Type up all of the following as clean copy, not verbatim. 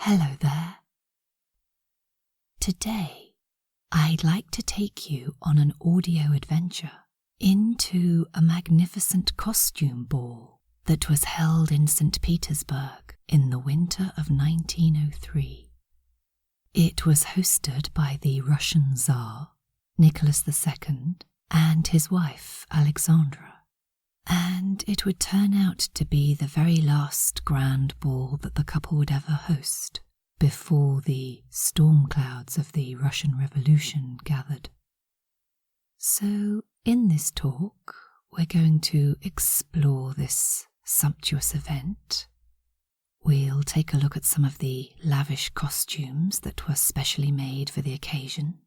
Hello there. Today, I'd like to take you on an audio adventure into a magnificent costume ball that was held in St. Petersburg in the winter of 1903. It was hosted by the Russian Tsar, Nicholas II, and his wife, Alexandra, and it would turn out to be the very last grand ball that the couple would ever host before the storm clouds of the Russian Revolution gathered. So, in this talk, we're going to explore this sumptuous event. We'll take a look at some of the lavish costumes that were specially made for the occasion,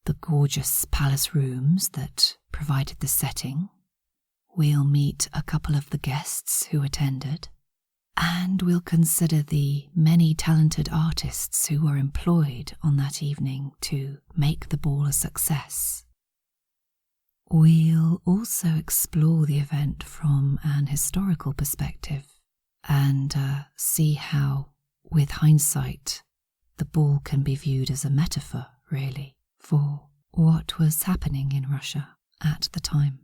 the gorgeous palace rooms that provided the setting. We'll meet a couple of the guests who attended, and we'll consider the many talented artists who were employed on that evening to make the ball a success. We'll also explore the event from an historical perspective and see how, with hindsight, the ball can be viewed as a metaphor, really, for what was happening in Russia at the time.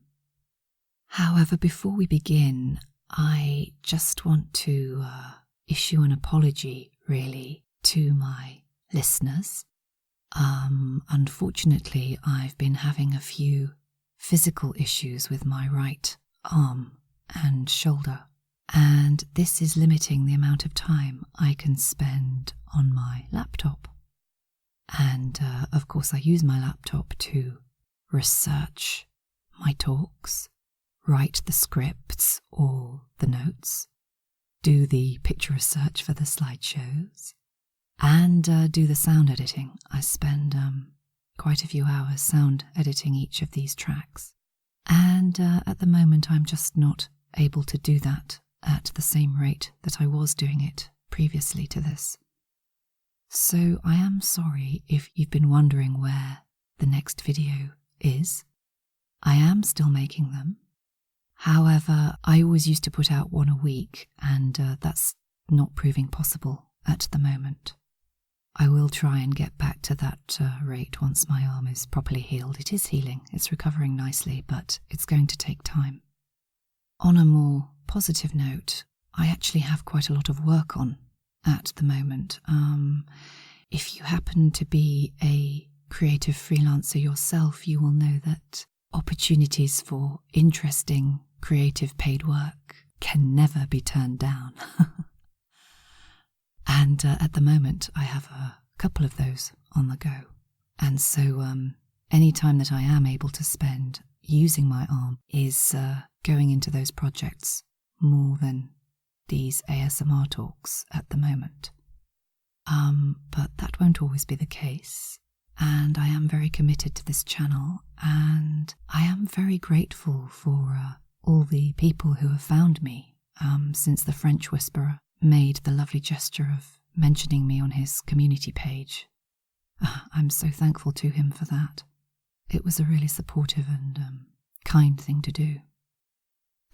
However, before we begin, I just want to issue an apology, really, to my listeners. Unfortunately, I've been having a few physical issues with my right arm and shoulder, and this is limiting the amount of time I can spend on my laptop. And, of course, I use my laptop to research my talks, write the scripts or the notes, do the picture research for the slideshows, and do the sound editing. I spend quite a few hours sound editing each of these tracks, and at the moment I'm just not able to do that at the same rate that I was doing it previously to this. So I am sorry if you've been wondering where the next video is. I am still making them. However, I always used to put out one a week, and that's not proving possible at the moment. I will try and get back to that rate once my arm is properly healed. It is healing, it's recovering nicely, but it's going to take time. On a more positive note, I actually have quite a lot of work on at the moment. If you happen to be a creative freelancer yourself, you will know that opportunities for interesting, creative paid work can never be turned down. And at the moment, I have a couple of those on the go. And so any time that I am able to spend using my arm is going into those projects more than these ASMR talks at the moment. But that won't always be the case. And I am very committed to this channel, and I am very grateful for all the people who have found me since the French Whisperer made the lovely gesture of mentioning me on his community page. I'm so thankful to him for that. It was a really supportive and kind thing to do.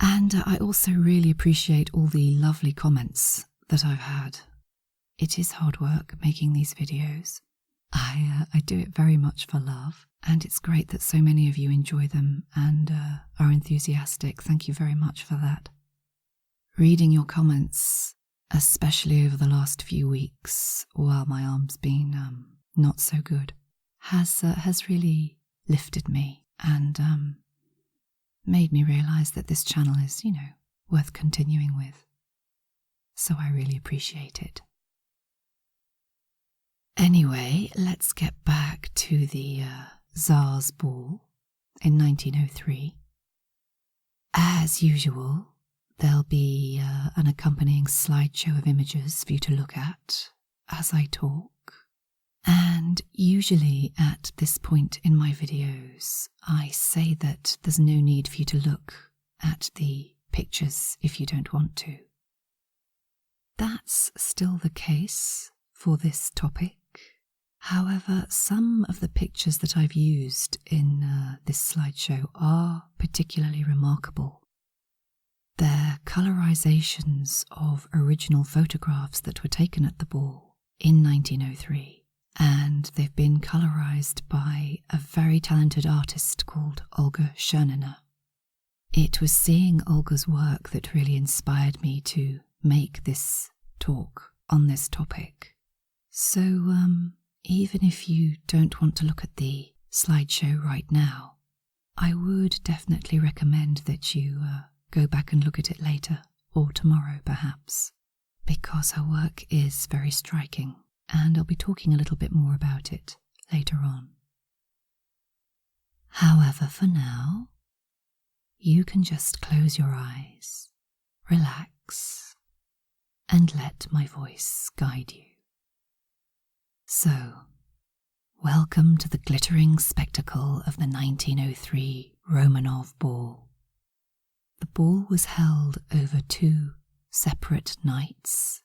And I also really appreciate all the lovely comments that I've had. It is hard work making these videos. I do it very much for love, and it's great that so many of you enjoy them and are enthusiastic. Thank you very much for that. Reading your comments, especially over the last few weeks while my arm's been not so good, has really lifted me and made me realise that this channel is, worth continuing with. So I really appreciate it. Anyway, let's get back to the Tsar's Ball in 1903. As usual, there'll be an accompanying slideshow of images for you to look at as I talk. And usually at this point in my videos, I say that there's no need for you to look at the pictures if you don't want to. That's still the case for this topic. However, some of the pictures that I've used in this slideshow are particularly remarkable. They're colorizations of original photographs that were taken at the ball in 1903, and they've been colorized by a very talented artist called Olga Chernyna. It was seeing Olga's work that really inspired me to make this talk on this topic. So, even if you don't want to look at the slideshow right now, I would definitely recommend that you go back and look at it later, or tomorrow perhaps, because her work is very striking, and I'll be talking a little bit more about it later on. However, for now, you can just close your eyes, relax, and let my voice guide you. So, welcome to the glittering spectacle of the 1903 Romanov Ball. The ball was held over 2 separate nights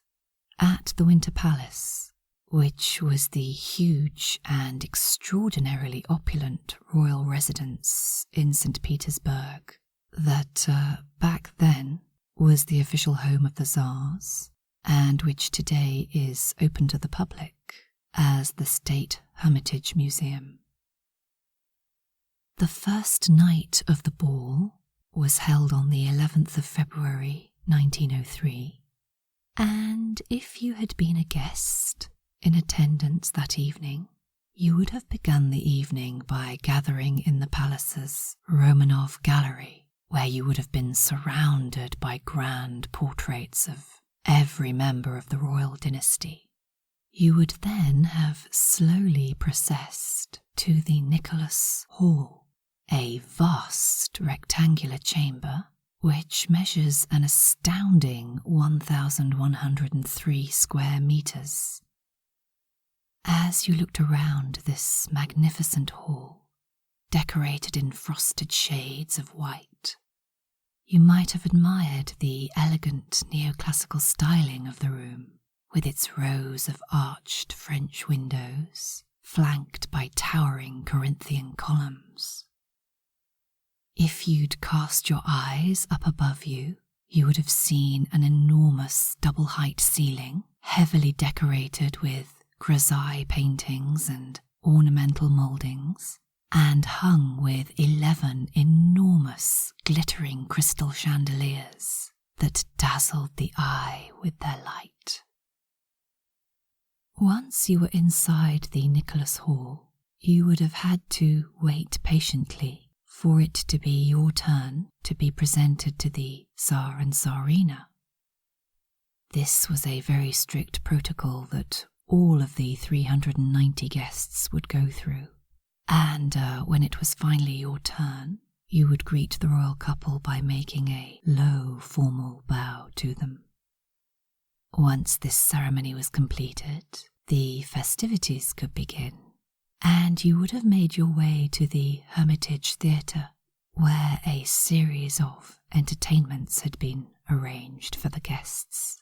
at the Winter Palace, which was the huge and extraordinarily opulent royal residence in St. Petersburg that back then was the official home of the Tsars, and which today is open to the public as the State Hermitage Museum. The first night of the ball was held on the 11th of February 1903, and if you had been a guest in attendance that evening, you would have begun the evening by gathering in the palace's Romanov Gallery, where you would have been surrounded by grand portraits of every member of the royal dynasty. You would then have slowly processed to the Nicholas Hall, a vast rectangular chamber which measures an astounding 1,103 square meters. As you looked around this magnificent hall, decorated in frosted shades of white, you might have admired the elegant neoclassical styling of the room, with its rows of arched French windows, flanked by towering Corinthian columns. If you'd cast your eyes up above you, you would have seen an enormous double-height ceiling, heavily decorated with grisaille paintings and ornamental mouldings, and hung with 11 enormous glittering crystal chandeliers that dazzled the eye with their light. Once you were inside the Nicholas Hall, you would have had to wait patiently for it to be your turn to be presented to the Tsar and Tsarina. This was a very strict protocol that all of the 390 guests would go through, and when it was finally your turn, you would greet the royal couple by making a low, formal bow to them. Once this ceremony was completed, the festivities could begin, and you would have made your way to the Hermitage Theatre, where a series of entertainments had been arranged for the guests.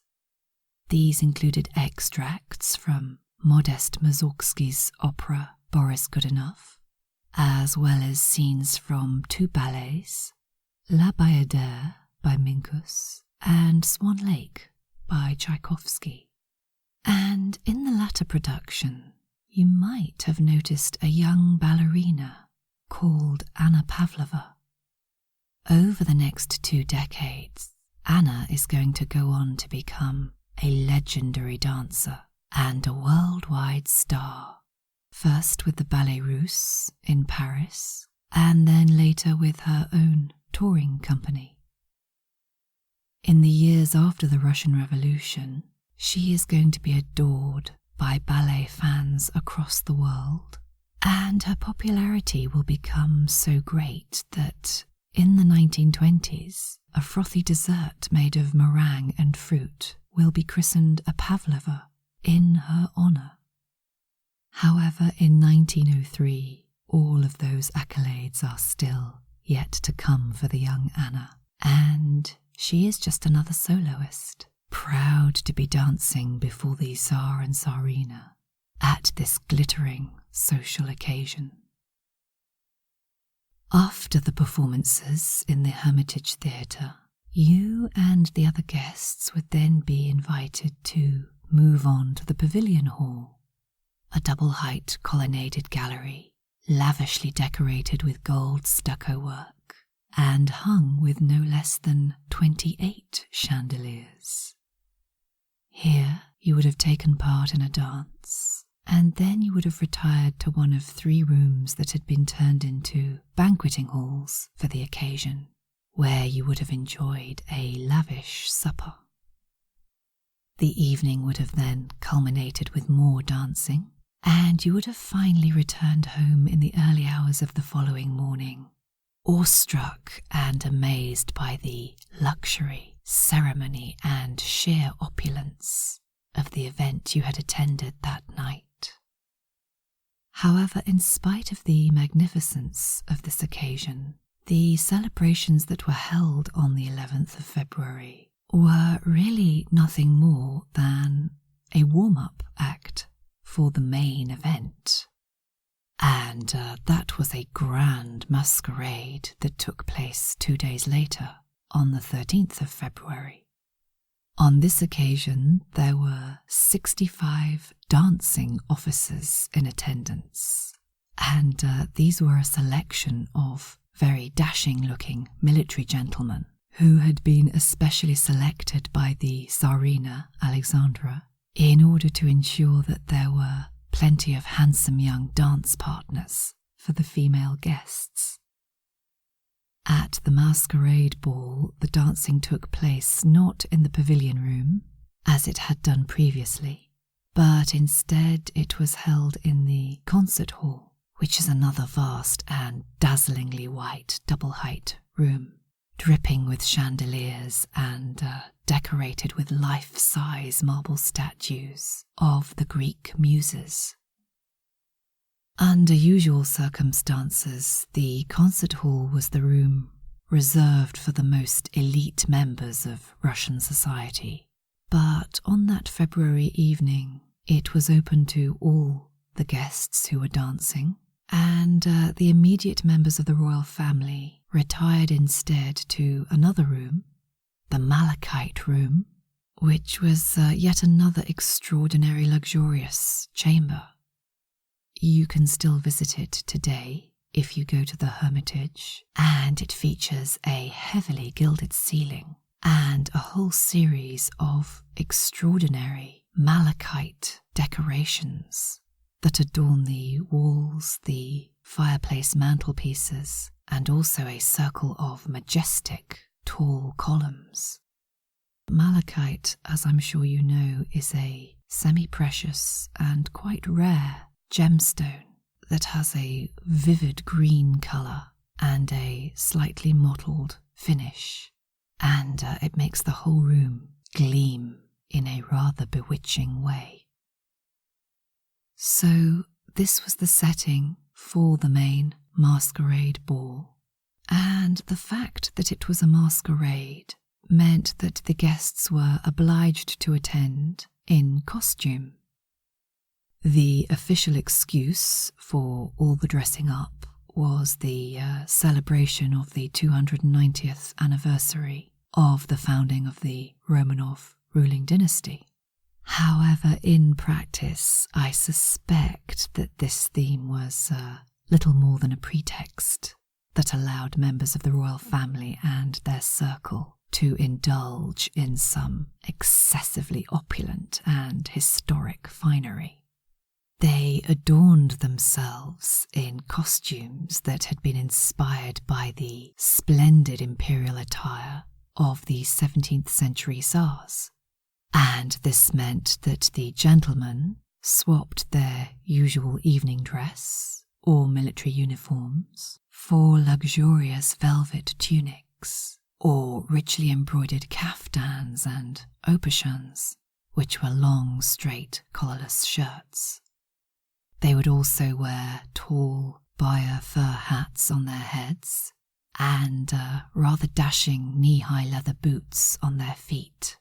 These included extracts from Modest Mussorgsky's opera Boris Godunov, as well as scenes from 2 ballets, La Bayadère by Minkus and Swan Lake by Tchaikovsky. And in the latter production, you might have noticed a young ballerina called Anna Pavlova. Over the next 2 decades, Anna is going to go on to become a legendary dancer and a worldwide star, first with the Ballet Russe in Paris, and then later with her own touring company. In the years after the Russian Revolution, she is going to be adored by ballet fans across the world, and her popularity will become so great that in the 1920s, a frothy dessert made of meringue and fruit will be christened a pavlova in her honour. However, in 1903, all of those accolades are still yet to come for the young Anna, and she is just another soloist, proud to be dancing before the Tsar and Tsarina at this glittering social occasion. After the performances in the Hermitage Theatre, you and the other guests would then be invited to move on to the pavilion hall, a double-height colonnaded gallery, lavishly decorated with gold stucco work and hung with no less than 28 chandeliers. Here you would have taken part in a dance, and then you would have retired to one of 3 rooms that had been turned into banqueting halls for the occasion, where you would have enjoyed a lavish supper. The evening would have then culminated with more dancing, and you would have finally returned home in the early hours of the following morning, awestruck and amazed by the luxury, ceremony, and sheer opulence of the event you had attended that night. However, in spite of the magnificence of this occasion, the celebrations that were held on the 11th of February were really nothing more than a warm-up act for the main event. And that was a grand masquerade that took place 2 days later, on the 13th of February. On this occasion, there were 65 dancing officers in attendance, and these were a selection of very dashing-looking military gentlemen who had been especially selected by the Tsarina Alexandra in order to ensure that there were plenty of handsome young dance partners for the female guests. At the masquerade ball, the dancing took place not in the pavilion room, as it had done previously, but instead it was held in the concert hall, which is another vast and dazzlingly white double-height room, dripping with chandeliers and decorated with life-size marble statues of the Greek muses. Under usual circumstances, the concert hall was the room reserved for the most elite members of Russian society, but on that February evening it was open to all the guests who were dancing, and the immediate members of the royal family retired instead to another room, the Malachite room, which was yet another extraordinary luxurious chamber. You can still visit it today if you go to the Hermitage, and it features a heavily gilded ceiling and a whole series of extraordinary malachite decorations that adorn the walls, the fireplace mantelpieces, and also a circle of majestic, tall columns. Malachite, as I'm sure you know, is a semi-precious and quite rare gemstone that has a vivid green colour and a slightly mottled finish, and it makes the whole room gleam in a rather bewitching way. So this was the setting for the main masquerade ball, and the fact that it was a masquerade meant that the guests were obliged to attend in costume. The official excuse for all the dressing up was the celebration of the 290th anniversary of the founding of the Romanov ruling dynasty. However, in practice, I suspect that this theme was little more than a pretext that allowed members of the royal family and their circle to indulge in some excessively opulent and historic finery. They adorned themselves in costumes that had been inspired by the splendid imperial attire of the 17th century Tsars, and this meant that the gentlemen swapped their usual evening dress or military uniforms for luxurious velvet tunics or richly embroidered caftans and aubergines, which were long, straight, collarless shirts. They would also wear tall Bayer fur hats on their heads and rather dashing knee-high leather boots on their feet.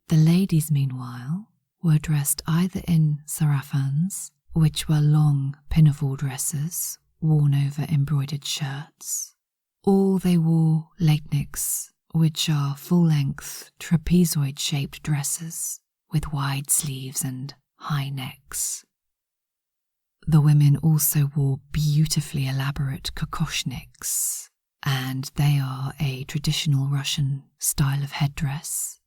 The ladies, meanwhile, were dressed either in sarafans, which were long pinafore dresses worn over embroidered shirts, or they wore leitniks, which are full-length trapezoid-shaped dresses with wide sleeves and high necks. The women also wore beautifully elaborate kokoshniks, and they are a traditional Russian style of headdress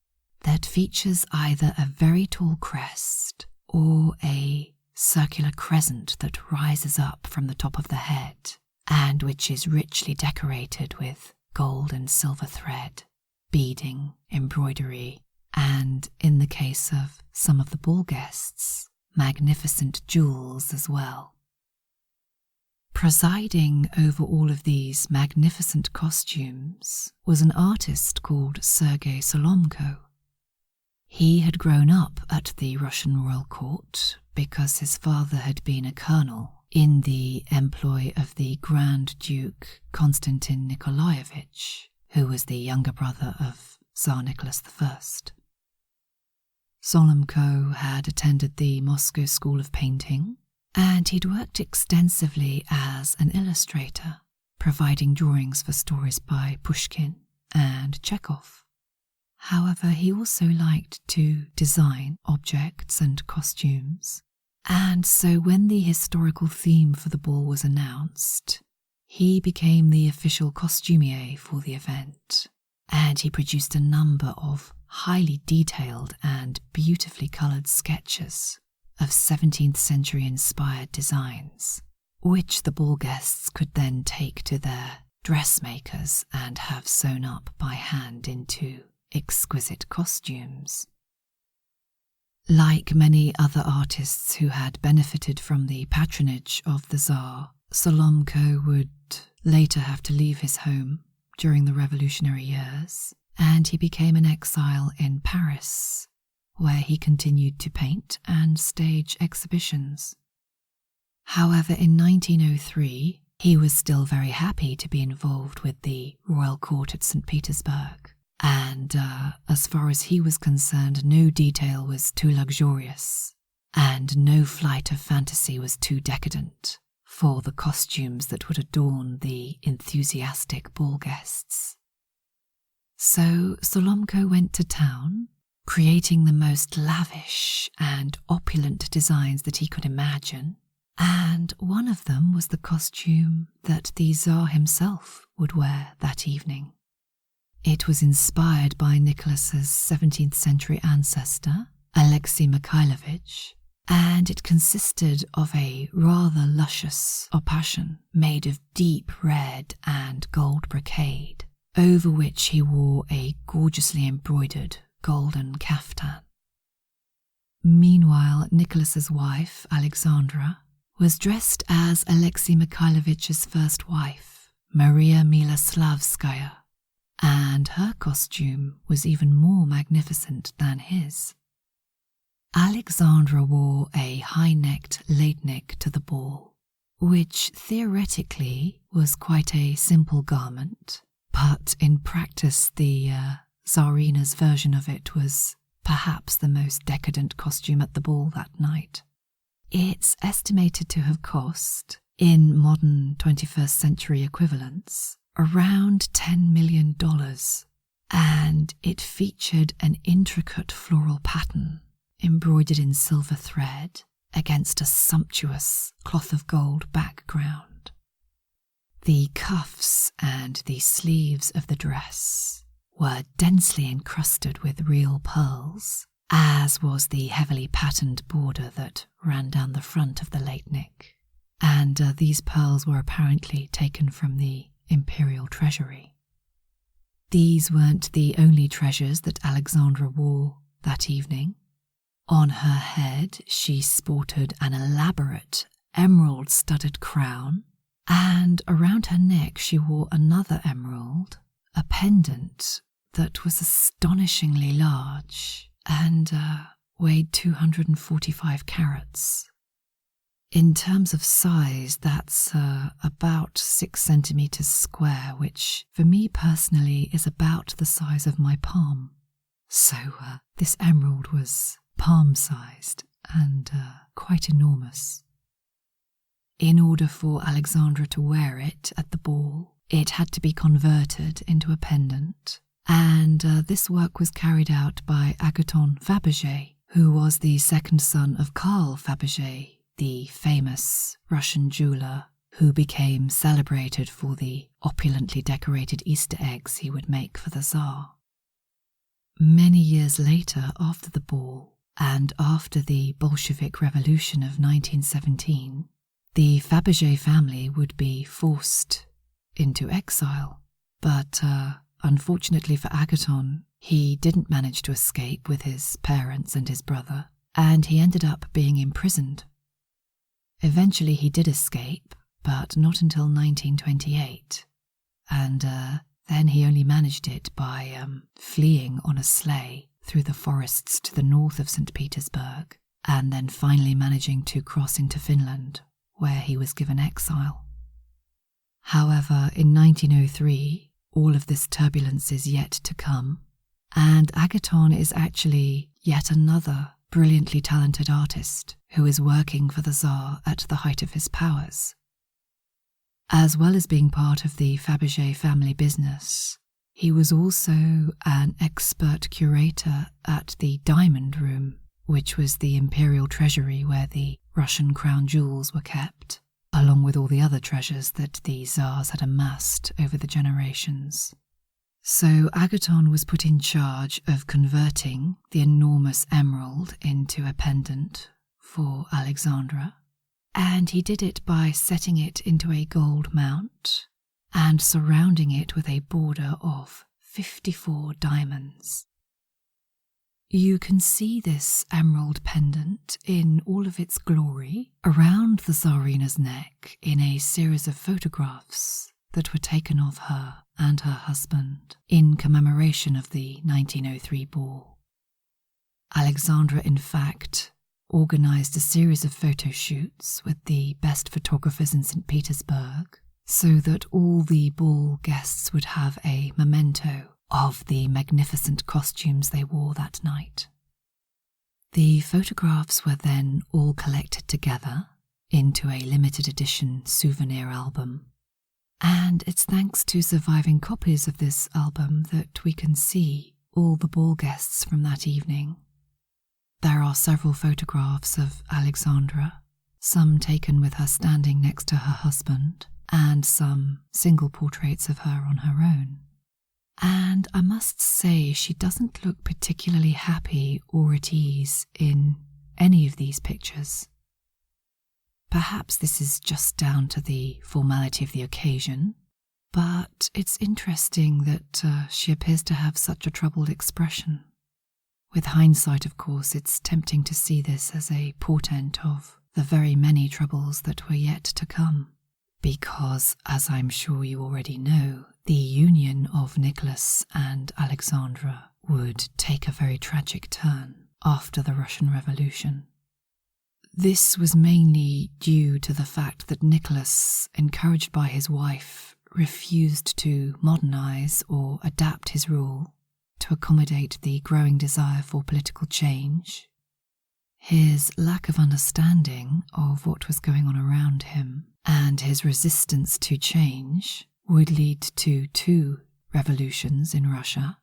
that features either a very tall crest or a circular crescent that rises up from the top of the head and which is richly decorated with gold and silver thread, beading, embroidery, and, in the case of some of the ball guests, magnificent jewels as well. Presiding over all of these magnificent costumes was an artist called Sergei Solomko. He had grown up at the Russian royal court because his father had been a colonel in the employ of the Grand Duke Konstantin Nikolaevich, who was the younger brother of Tsar Nicholas I. Solomko had attended the Moscow School of Painting, and he'd worked extensively as an illustrator, providing drawings for stories by Pushkin and Chekhov. However, he also liked to design objects and costumes, and so when the historical theme for the ball was announced, he became the official costumier for the event, and he produced a number of highly detailed and beautifully coloured sketches of 17th century inspired designs, which the ball guests could then take to their dressmakers and have sewn up by hand into exquisite costumes. Like many other artists who had benefited from the patronage of the Tsar, Solomko would later have to leave his home during the revolutionary years, and he became an exile in Paris, where he continued to paint and stage exhibitions. However, in 1903, he was still very happy to be involved with the royal court at St. Petersburg, and as far as he was concerned, no detail was too luxurious, and no flight of fantasy was too decadent for the costumes that would adorn the enthusiastic ball guests. So Solomko went to town, creating the most lavish and opulent designs that he could imagine, and one of them was the costume that the Tsar himself would wear that evening. It was inspired by Nicholas's 17th century ancestor, Alexei Mikhailovich, and it consisted of a rather luscious opashen made of deep red and gold brocade, over which he wore a gorgeously embroidered golden kaftan. Meanwhile, Nicholas's wife, Alexandra, was dressed as Alexei Mikhailovich's first wife, Maria Miloslavskaya, and her costume was even more magnificent than his. Alexandra wore a high-necked leitnik to the ball, which theoretically was quite a simple garment, but in practice the Tsarina's version of it was perhaps the most decadent costume at the ball that night. It's estimated to have cost, in modern 21st century equivalents, around $10 million, and it featured an intricate floral pattern embroidered in silver thread against a sumptuous cloth of gold background. The cuffs and the sleeves of the dress were densely encrusted with real pearls, as was the heavily patterned border that ran down the front of the leitnik, and these pearls were apparently taken from the imperial treasury. These weren't the only treasures that Alexandra wore that evening. On her head she sported an elaborate emerald-studded crown, and around her neck she wore another emerald, a pendant that was astonishingly large and weighed 245 carats. In terms of size, that's about 6 centimeters square, which for me personally is about the size of my palm. So this emerald was palm-sized and quite enormous. In order for Alexandra to wear it at the ball, it had to be converted into a pendant, and this work was carried out by Agathon Fabergé, who was the second son of Karl Fabergé, the famous Russian jeweler who became celebrated for the opulently decorated Easter eggs he would make for the Tsar. Many years later, after the ball and after the Bolshevik Revolution of 1917, the Fabergé family would be forced into exile. But unfortunately for Agathon, he didn't manage to escape with his parents and his brother, and he ended up being imprisoned. Eventually he did escape, but not until 1928, and then he only managed it by fleeing on a sleigh through the forests to the north of St. Petersburg, and then finally managing to cross into Finland, where he was given exile. However, in 1903, all of this turbulence is yet to come, and Agathon is actually yet another brilliantly talented artist who is working for the Tsar at the height of his powers. As well as being part of the Fabergé family business, he was also an expert curator at the Diamond Room, which was the imperial treasury where the Russian crown jewels were kept, along with all the other treasures that the Tsars had amassed over the generations. So Agathon was put in charge of converting the enormous emerald into a pendant for Alexandra, and he did it by setting it into a gold mount and surrounding it with a border of 54 diamonds. You can see this emerald pendant in all of its glory around the Tsarina's neck in a series of photographs that were taken of her and her husband in commemoration of the 1903 ball. Alexandra, in fact, organised a series of photo shoots with the best photographers in St. Petersburg so that all the ball guests would have a memento of the magnificent costumes they wore that night. The photographs were then all collected together into a limited edition souvenir album, and it's thanks to surviving copies of this album that we can see all the ball guests from that evening. There are several photographs of Alexandra, some taken with her standing next to her husband, and some single portraits of her on her own. And I must say she doesn't look particularly happy or at ease in any of these pictures. Perhaps this is just down to the formality of the occasion, but it's interesting that she appears to have such a troubled expression. With hindsight, of course, it's tempting to see this as a portent of the very many troubles that were yet to come, because, as I'm sure you already know, the union of Nicholas and Alexandra would take a very tragic turn after the Russian Revolution. This was mainly due to the fact that Nicholas, encouraged by his wife, refused to modernize or adapt his rule to accommodate the growing desire for political change. His lack of understanding of what was going on around him and his resistance to change would lead to two revolutions in Russia,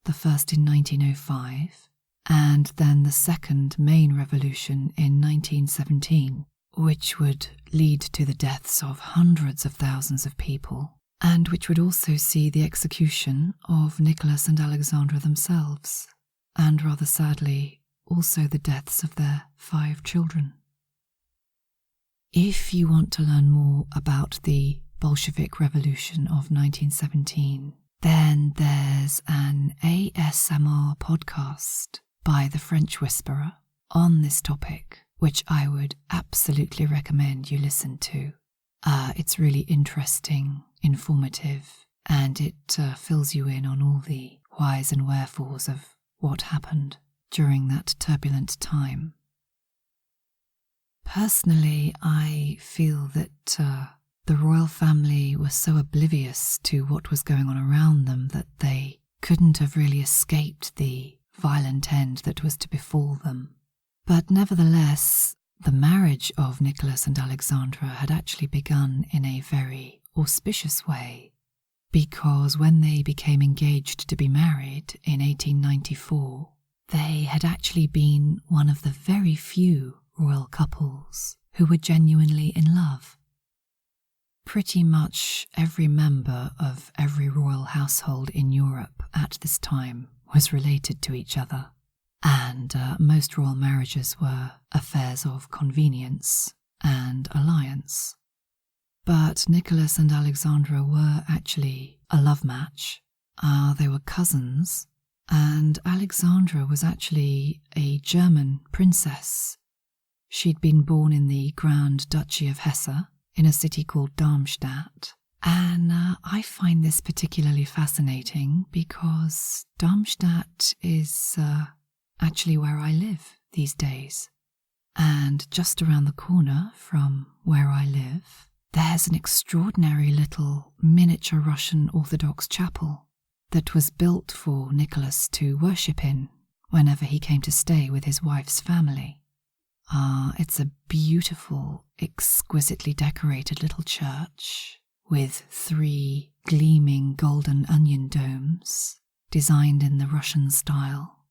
the first in 1905, and then the second main revolution in 1917, which would lead to the deaths of hundreds of thousands of people, and which would also see the execution of Nicholas and Alexandra themselves, and rather sadly, also the deaths of their 5 children. If you want to learn more about the Bolshevik Revolution of 1917, then there's an ASMR podcast by the French Whisperer on this topic, which I would absolutely recommend you listen to. It's really interesting, informative, and it fills you in on all the whys and wherefores of what happened during that turbulent time. Personally, I feel that the royal family was so oblivious to what was going on around them that they couldn't have really escaped the violent end that was to befall them. But nevertheless, the marriage of Nicholas and Alexandra had actually begun in a very auspicious way, because when they became engaged to be married in 1894, They had actually been one of the very few royal couples who were genuinely in love. Pretty much every member of every royal household in Europe at this time was related to each other, and most royal marriages were affairs of convenience and alliance. But Nicholas and Alexandra were actually a love match. They were cousins, and Alexandra was actually a German princess. She'd been born in the Grand Duchy of Hesse, in a city called Darmstadt. And I find this particularly fascinating because Darmstadt is actually where I live these days. And just around the corner from where I live, there's an extraordinary little miniature Russian Orthodox chapel that was built for Nicholas to worship in whenever he came to stay with his wife's family. It's a beautiful, exquisitely decorated little church with 3 gleaming golden onion domes designed in the Russian style.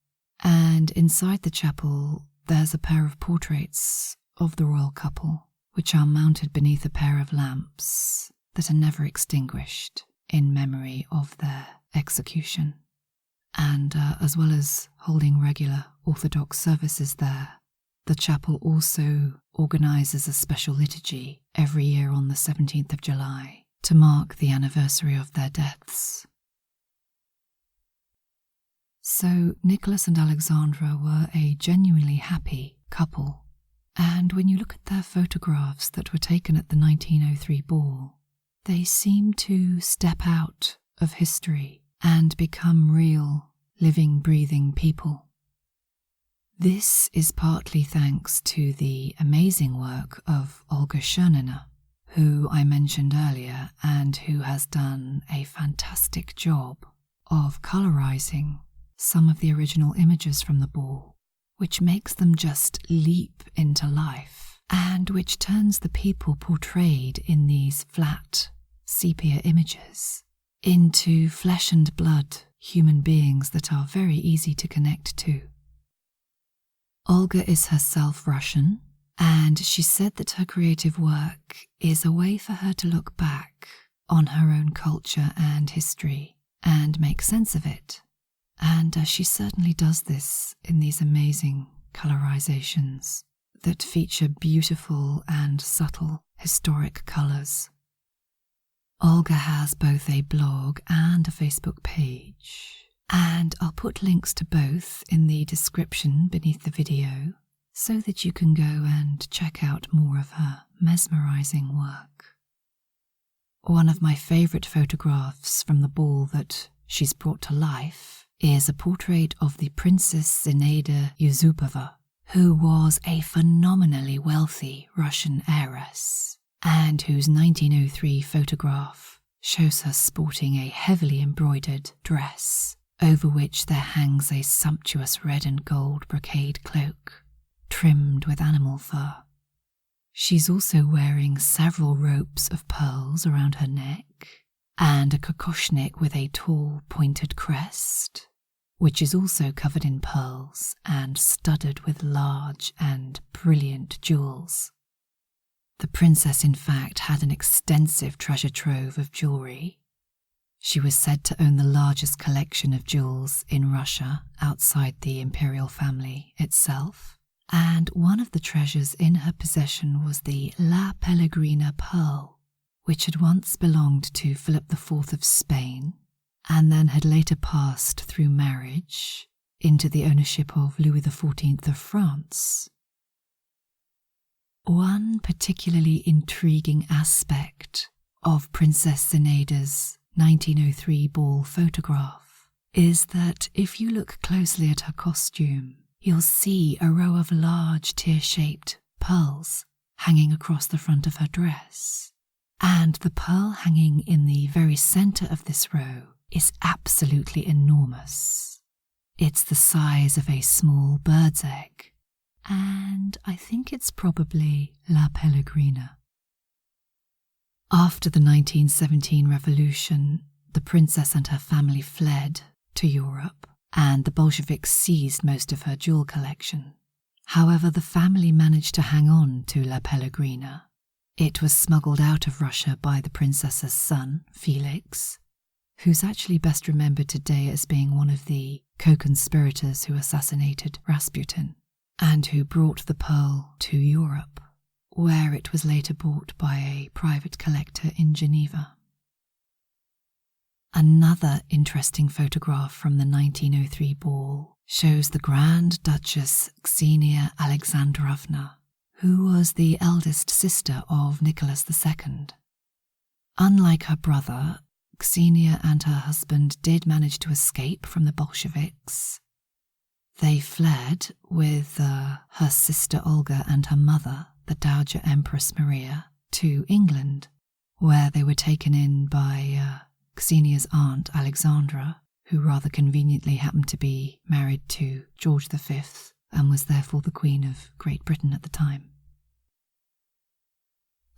And inside the chapel, there's a pair of portraits of the royal couple, which are mounted beneath a pair of lamps that are never extinguished in memory of their execution. And as well as holding regular Orthodox services there, the chapel also organises a special liturgy every year on the 17th of July to mark the anniversary of their deaths. So Nicholas and Alexandra were a genuinely happy couple, and when you look at their photographs that were taken at the 1903 ball, they seem to step out of history and become real, living, breathing people. This is partly thanks to the amazing work of Olga Chernina, who I mentioned earlier and who has done a fantastic job of colorizing some of the original images from the ball, which makes them just leap into life and which turns the people portrayed in these flat sepia images into flesh and blood human beings that are very easy to connect to. Olga is herself Russian, and she said that her creative work is a way for her to look back on her own culture and history and make sense of it. And she certainly does this in these amazing colorizations that feature beautiful and subtle historic colors. Olga has both a blog and a Facebook page, and I'll put links to both in the description beneath the video so that you can go and check out more of her mesmerizing work. One of my favorite photographs from the ball that she's brought to life is a portrait of the Princess Zinaida Yusupova, who was a phenomenally wealthy Russian heiress, and whose 1903 photograph shows her sporting a heavily embroidered dress, over which there hangs a sumptuous red and gold brocade cloak, trimmed with animal fur. She's also wearing several ropes of pearls around her neck, and a kokoshnik with a tall pointed crest, which is also covered in pearls and studded with large and brilliant jewels. The princess, in fact, had an extensive treasure trove of jewellery. She was said to own the largest collection of jewels in Russia outside the imperial family itself, and one of the treasures in her possession was the La Pellegrina pearl, which had once belonged to Philip IV of Spain and then had later passed through marriage into the ownership of Louis XIV of France. One particularly intriguing aspect of Princess Zinaida's 1903 ball photograph is that if you look closely at her costume, you'll see a row of large tear-shaped pearls hanging across the front of her dress. And the pearl hanging in the very centre of this row is absolutely enormous. It's the size of a small bird's egg, and I think it's probably La Pellegrina. After the 1917 revolution, the princess and her family fled to Europe, and the Bolsheviks seized most of her jewel collection. However, the family managed to hang on to La Pellegrina. It was smuggled out of Russia by the princess's son, Felix, who's actually best remembered today as being one of the co-conspirators who assassinated Rasputin, and who brought the pearl to Europe, where it was later bought by a private collector in Geneva. Another interesting photograph from the 1903 ball shows the Grand Duchess Ksenia Alexandrovna, who was the eldest sister of Nicholas II. Unlike her brother, Ksenia and her husband did manage to escape from the Bolsheviks. They fled with her sister Olga and her mother, the Dowager Empress Maria, to England, where they were taken in by Ksenia's aunt Alexandra, who rather conveniently happened to be married to George V and was therefore the Queen of Great Britain at the time.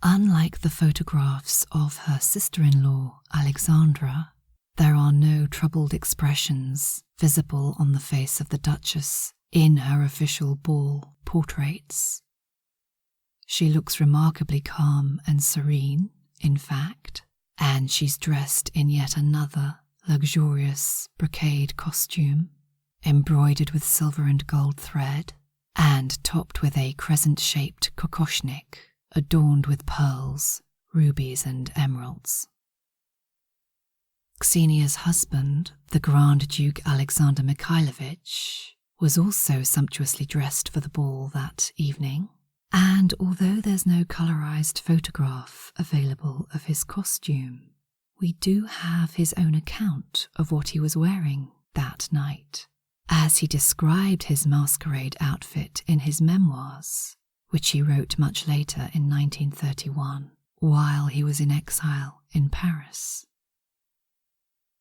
Unlike the photographs of her sister-in-law Alexandra, there are no troubled expressions visible on the face of the Duchess in her official ball portraits. She looks remarkably calm and serene, in fact, and she's dressed in yet another luxurious brocade costume, embroidered with silver and gold thread, and topped with a crescent-shaped kokoshnik adorned with pearls, rubies and emeralds. Ksenia's husband, the Grand Duke Alexander Mikhailovich, was also sumptuously dressed for the ball that evening, and although there's no colorized photograph available of his costume, we do have his own account of what he was wearing that night, as he described his masquerade outfit in his memoirs, which he wrote much later in 1931, while he was in exile in Paris.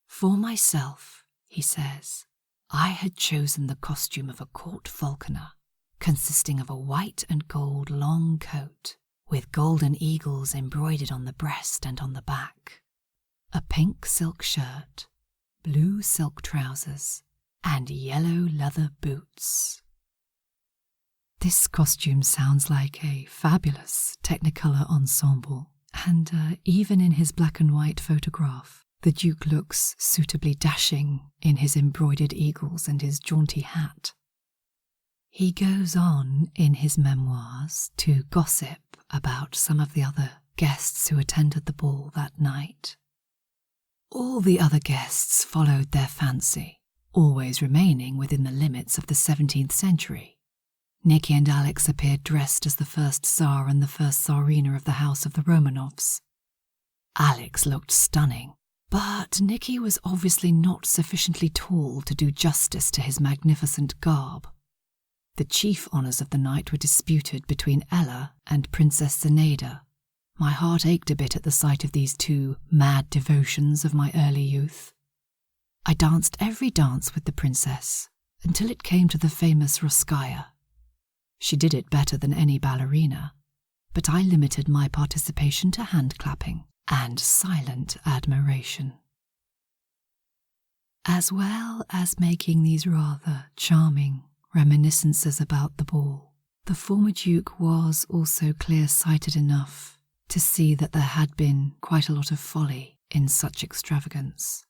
"For myself," he says, "I had chosen the costume of a court falconer, consisting of a white and gold long coat, with golden eagles embroidered on the breast and on the back, a pink silk shirt, blue silk trousers, and yellow leather boots." This costume sounds like a fabulous Technicolor ensemble, and even in his black and white photograph, the Duke looks suitably dashing in his embroidered eagles and his jaunty hat. He goes on in his memoirs to gossip about some of the other guests who attended the ball that night. All the other guests followed their fancy, always remaining within the limits of the 17th century. Nicky and Alex appeared dressed as the first Tsar and the first Tsarina of the House of the Romanovs. Alex looked stunning, but Nicky was obviously not sufficiently tall to do justice to his magnificent garb. The chief honours of the night were disputed between Ella and Princess Zinaida. My heart ached a bit at the sight of these two mad devotions of my early youth. I danced every dance with the princess, until it came to the famous Ruskaya. She did it better than any ballerina, but I limited my participation to hand-clapping and silent admiration. As well as making these rather charming reminiscences about the ball, the former Duke was also clear-sighted enough to see that there had been quite a lot of folly in such extravagance.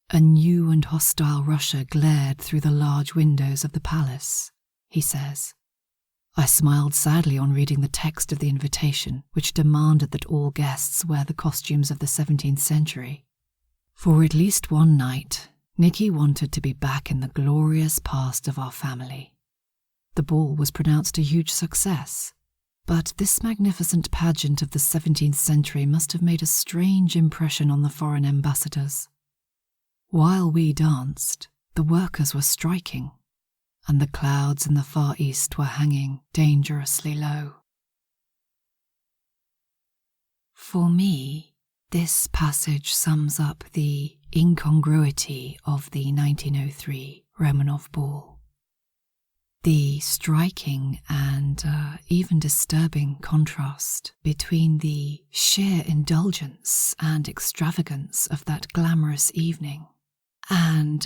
A new and hostile Russia glared through the large windows of the palace, he says. I smiled sadly on reading the text of the invitation, which demanded that all guests wear the costumes of the 17th century. For at least one night, Nicky wanted to be back in the glorious past of our family. The ball was pronounced a huge success, but this magnificent pageant of the 17th century must have made a strange impression on the foreign ambassadors. While we danced, the workers were striking, and the clouds in the Far East were hanging dangerously low. For me, this passage sums up the incongruity of the 1903 Romanov ball. The striking and even disturbing contrast between the sheer indulgence and extravagance of that glamorous evening And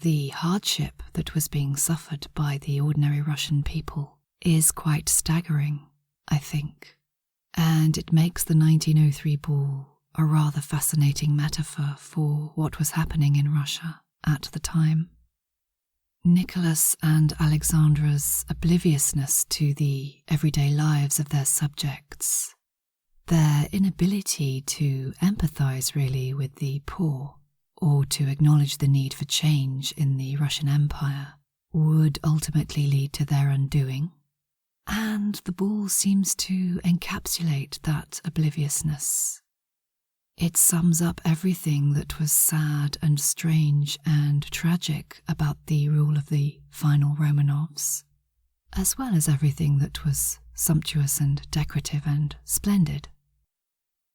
the hardship that was being suffered by the ordinary Russian people is quite staggering, I think. And it makes the 1903 ball a rather fascinating metaphor for what was happening in Russia at the time. Nicholas and Alexandra's obliviousness to the everyday lives of their subjects, their inability to empathize really with the poor or to acknowledge the need for change in the Russian Empire, would ultimately lead to their undoing. And the ball seems to encapsulate that obliviousness. It sums up everything that was sad and strange and tragic about the rule of the final Romanovs, as well as everything that was sumptuous and decorative and splendid.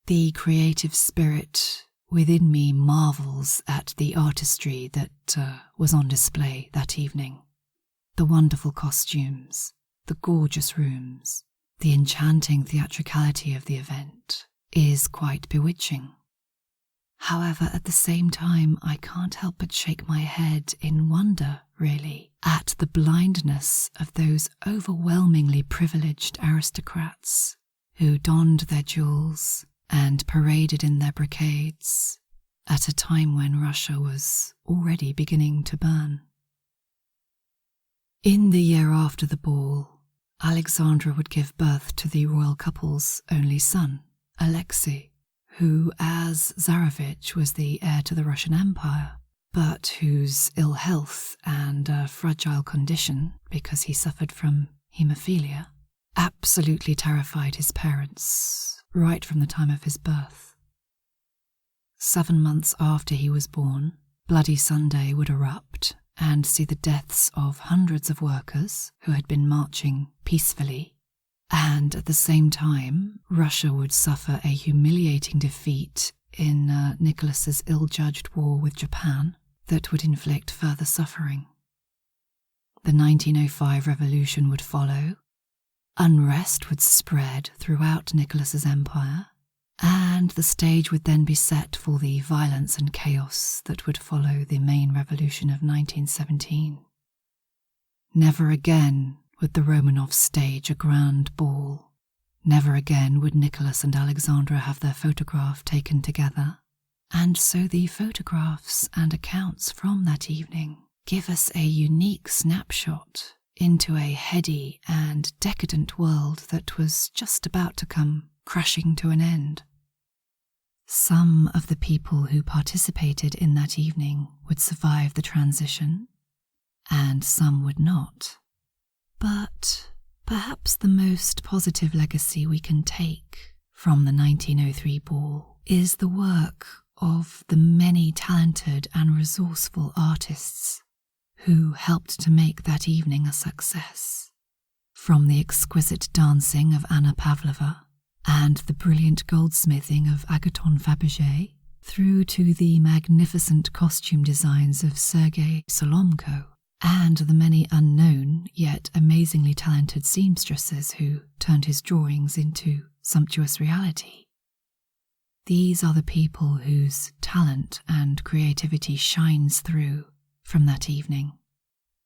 The creative spirit within me marvels at the artistry that was on display that evening. The wonderful costumes, the gorgeous rooms, the enchanting theatricality of the event is quite bewitching. However, at the same time, I can't help but shake my head in wonder, really, at the blindness of those overwhelmingly privileged aristocrats who donned their jewels and paraded in their brocades at a time when Russia was already beginning to burn. In the year after the ball, Alexandra would give birth to the royal couple's only son, Alexei, who, as Tsarevich, was the heir to the Russian Empire, but whose ill health and fragile condition, because he suffered from haemophilia, absolutely terrified his parents right from the time of his birth. 7 months after he was born, Bloody Sunday would erupt and see the deaths of hundreds of workers who had been marching peacefully, and at the same time, Russia would suffer a humiliating defeat in Nicholas's ill-judged war with Japan that would inflict further suffering. The 1905 revolution would follow. Unrest would spread throughout Nicholas's empire, and the stage would then be set for the violence and chaos that would follow the main revolution of 1917. Never again would the Romanovs stage a grand ball. Never again would Nicholas and Alexandra have their photograph taken together, and so the photographs and accounts from that evening give us a unique snapshot into a heady and decadent world that was just about to come crashing to an end. Some of the people who participated in that evening would survive the transition, and some would not. But perhaps the most positive legacy we can take from the 1903 ball is the work of the many talented and resourceful artists who helped to make that evening a success. From the exquisite dancing of Anna Pavlova and the brilliant goldsmithing of Agathon Fabergé, through to the magnificent costume designs of Sergei Solomko, and the many unknown yet amazingly talented seamstresses who turned his drawings into sumptuous reality. These are the people whose talent and creativity shines through from that evening,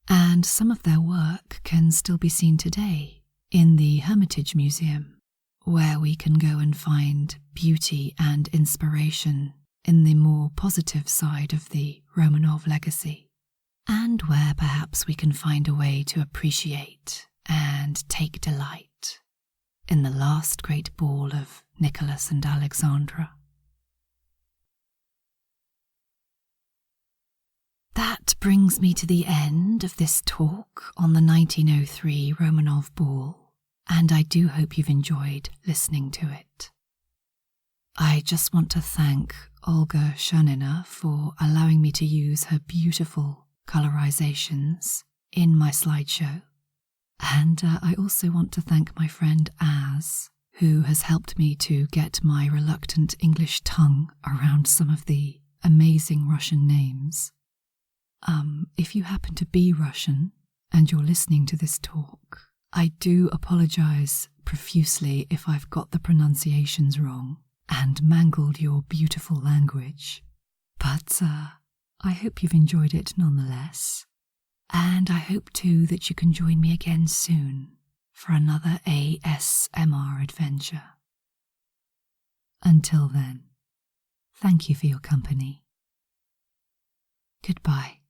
and some of their work can still be seen today in the Hermitage Museum, where we can go and find beauty and inspiration in the more positive side of the Romanov legacy, and where perhaps we can find a way to appreciate and take delight in the last great ball of Nicholas and Alexandra. That brings me to the end of this talk on the 1903 Romanov ball, and I do hope you've enjoyed listening to it. I just want to thank Olga Chernina for allowing me to use her beautiful colorizations in my slideshow, and I also want to thank my friend Az, who has helped me to get my reluctant English tongue around some of the amazing Russian names. If you happen to be Russian and you're listening to this talk, I do apologize profusely if I've got the pronunciations wrong and mangled your beautiful language, but I hope you've enjoyed it nonetheless, and I hope too that you can join me again soon for another ASMR adventure. Until then, thank you for your company. Goodbye.